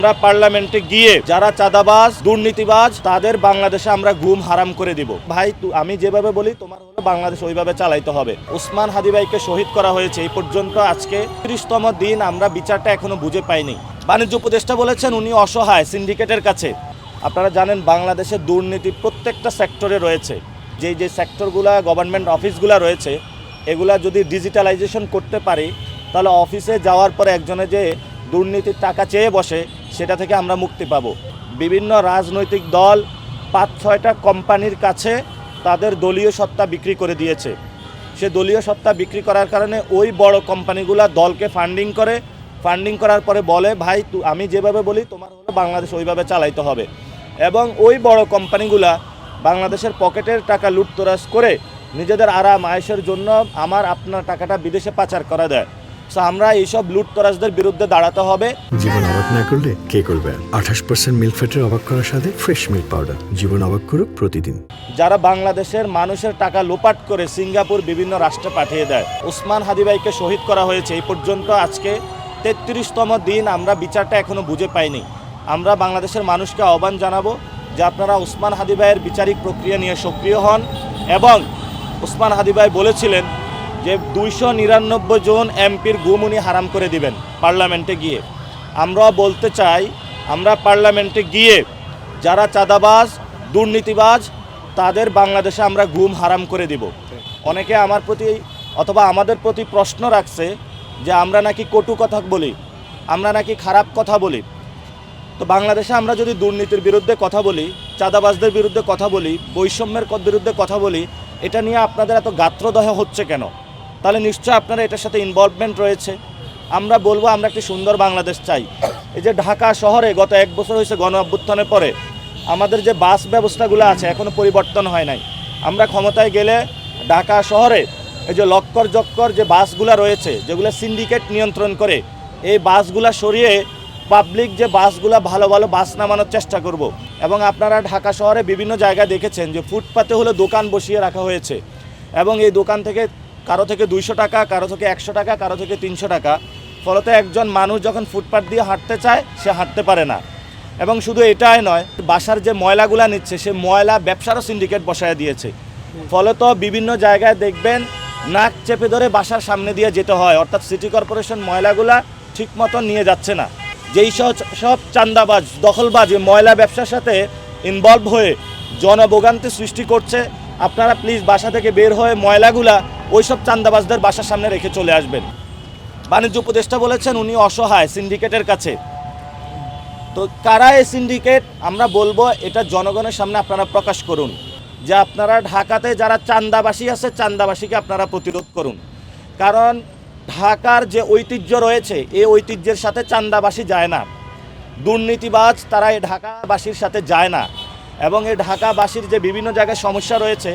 আমরা পার্লামেন্টে গিয়ে যারা চাঁদাবাজ দুর্নীতিবাজ তাদের বাংলাদেশে আমরা ঘুম হারাম করে দিব। ভাই আমি যেভাবে বলি তোমার হলো বাংলাদেশ ওইভাবে চালাইতে হবে। ওসমান হাদি ভাইকে শহীদ করা হয়েছে, এই পর্যন্ত আজকে ৩০তম দিন আমরা বিচারটা এখনো বুঝে পাইনি। বাণিজ্য উপদেষ্টা বলেছেন উনি অসহায় সিন্ডিকেটের কাছে। আপনারা জানেন বাংলাদেশে দুর্নীতি প্রত্যেকটা সেক্টরে রয়েছে। যে সেক্টরগুলা গভর্নমেন্ট অফিসগুলা রয়েছে এগুলা যদি ডিজিটালাইজেশন করতে পারি তাহলে অফিসে যাওয়ার পরে একজনে যে দুর্নীতির টাকা চেয়ে বসে সেটা থেকে আমরা মুক্তি পাব। বিভিন্ন রাজনৈতিক দল ৫-৬টা কোম্পানির কাছে তাদের দলীয় সত্তা বিক্রি করে দিয়েছে। সে দলীয় সত্তা বিক্রি করার কারণে ওই বড় কোম্পানিগুলো দলকে ফান্ডিং করার পরে বলে ভাই আমি যেভাবে বলি তোমার হলো বাংলাদেশ ওইভাবে চালাইতে হবে। এবং ওই বড় কোম্পানিগুলা বাংলাদেশের পকেটের টাকা লুটতরাজ করে নিজেদের আরাম আয়েশের জন্য আপনার টাকাটা বিদেশে পাচার করা দেয়। আমরা এইসব লুটতরাজদের বিরুদ্ধে দাঁড়াতে হবে। জীবন অবাক না করলে কে করবে? 28% মিল্ক ফ্যাটের অবাক করার সাথে ফ্রেশ মিল্ক পাউডার। জীবন অবাক করুক প্রতিদিন। যারা বাংলাদেশের মানুষের টাকা লোপাট করে সিঙ্গাপুর বিভিন্ন রাষ্ট্রে পাঠিয়ে দেয়। ওসমান হাদি ভাইকে শহীদ করা হয়েছে, এই পর্যন্ত আজকে ৩৩তম দিন আমরা বিচারটা এখনো বুঝে পাইনি। আমরা বাংলাদেশের মানুষকে আহ্বান জানাবো যে আপনারা ওসমান হাদি ভাইয়ের বিচারিক প্রক্রিয়া নিয়ে সক্রিয় হন। এবং ওসমান হাদি ভাই বলেছিলেন যে 299 জন এমপির ঘুম উনি হারাম করে দিবেন পার্লামেন্টে গিয়ে। আমরাও বলতে চাই আমরা পার্লামেন্টে গিয়ে যারা চাঁদাবাজ দুর্নীতিবাজ তাদের বাংলাদেশে আমরা ঘুম হারাম করে দিব। অনেকে আমার প্রতি অথবা আমাদের প্রতি প্রশ্ন রাখছে যে আমরা নাকি কটু কথা বলি, আমরা নাকি খারাপ কথা বলি। তো বাংলাদেশে আমরা যদি দুর্নীতির বিরুদ্ধে কথা বলি, চাঁদাবাজদের বিরুদ্ধে কথা বলি, বৈষম্যের বিরুদ্ধে কথা বলি, এটা নিয়ে আপনাদের এত গাত্রদাহ হচ্ছে কেন? তাহলে নিশ্চয় আপনারা এটার সাথে ইনভলভমেন্ট রয়েছে। আমরা বলবো আমরা একটি সুন্দর বাংলাদেশ চাই। এই যে ঢাকা শহরে গত 1 বছর হয়েছে গণ অভ্যুত্থানের পরে আমাদের যে বাস ব্যবস্থাগুলো আছে এখনও পরিবর্তন হয় নাই। আমরা ক্ষমতায় গেলে ঢাকা শহরে এই যে লক্কর জক্কর যে বাসগুলো রয়েছে যেগুলো সিন্ডিকেট নিয়ন্ত্রণ করে, এই বাসগুলো সরিয়ে পাবলিক যে বাসগুলো ভালো ভালো বাস নামানোর চেষ্টা করব। এবং আপনারা ঢাকা শহরে বিভিন্ন জায়গায় দেখেছেন যে ফুটপাতে হলো দোকান বসিয়ে রাখা হয়েছে এবং এই দোকান থেকে কারো থেকে 200 টাকা, কারো থেকে 100 টাকা, কারো থেকে 300 টাকা। ফলত একজন মানুষ যখন ফুটপাত দিয়ে হাঁটতে চায় সে হাঁটতে পারে না। এবং শুধু এটাই নয়, বাসার যে ময়লাগুলা নিচ্ছে সে ময়লা ব্যবসারও সিন্ডিকেট বসায় দিয়েছে। ফলত বিভিন্ন জায়গায় দেখবেন নাক চেপে ধরে বাসার সামনে দিয়ে যেতে হয়, অর্থাৎ সিটি কর্পোরেশন ময়লাগুলা ঠিক মতো নিয়ে যাচ্ছে না। যেই সব চাঁদাবাজ দখলবাজ ময়লা ব্যবসার সাথে ইনভলভ হয়ে জনভোগান্তি সৃষ্টি করছে, আপনারা প্লিজ বাসা থেকে বের হয়ে ময়লাগুলা ওইসব চাঁদাবাজদের বাসার সামনে রেখে চলে আসবেন। বাণিজ্য উপদেষ্টা বলেছেন উনি অসহায় সিন্ডিকেটের কাছে। তো কারা এই সিন্ডিকেট? আমরা বলবো এটা জনগণের সামনে আপনারা প্রকাশ করুন যে আপনারা ঢাকাতে যারা চাঁদাবাসী আছে চাঁদাবাসীকে আপনারা প্রতিরোধ করুন। কারণ ঢাকার যে ঐতিহ্য রয়েছে এই ঐতিহ্যের সাথে চাঁদাবাসী যায় না, দুর্নীতিবাজ তারা এই ঢাকাবাসীর সাথে যায় না। এবং এই ঢাকাবাসীর যে বিভিন্ন জায়গায় সমস্যা রয়েছে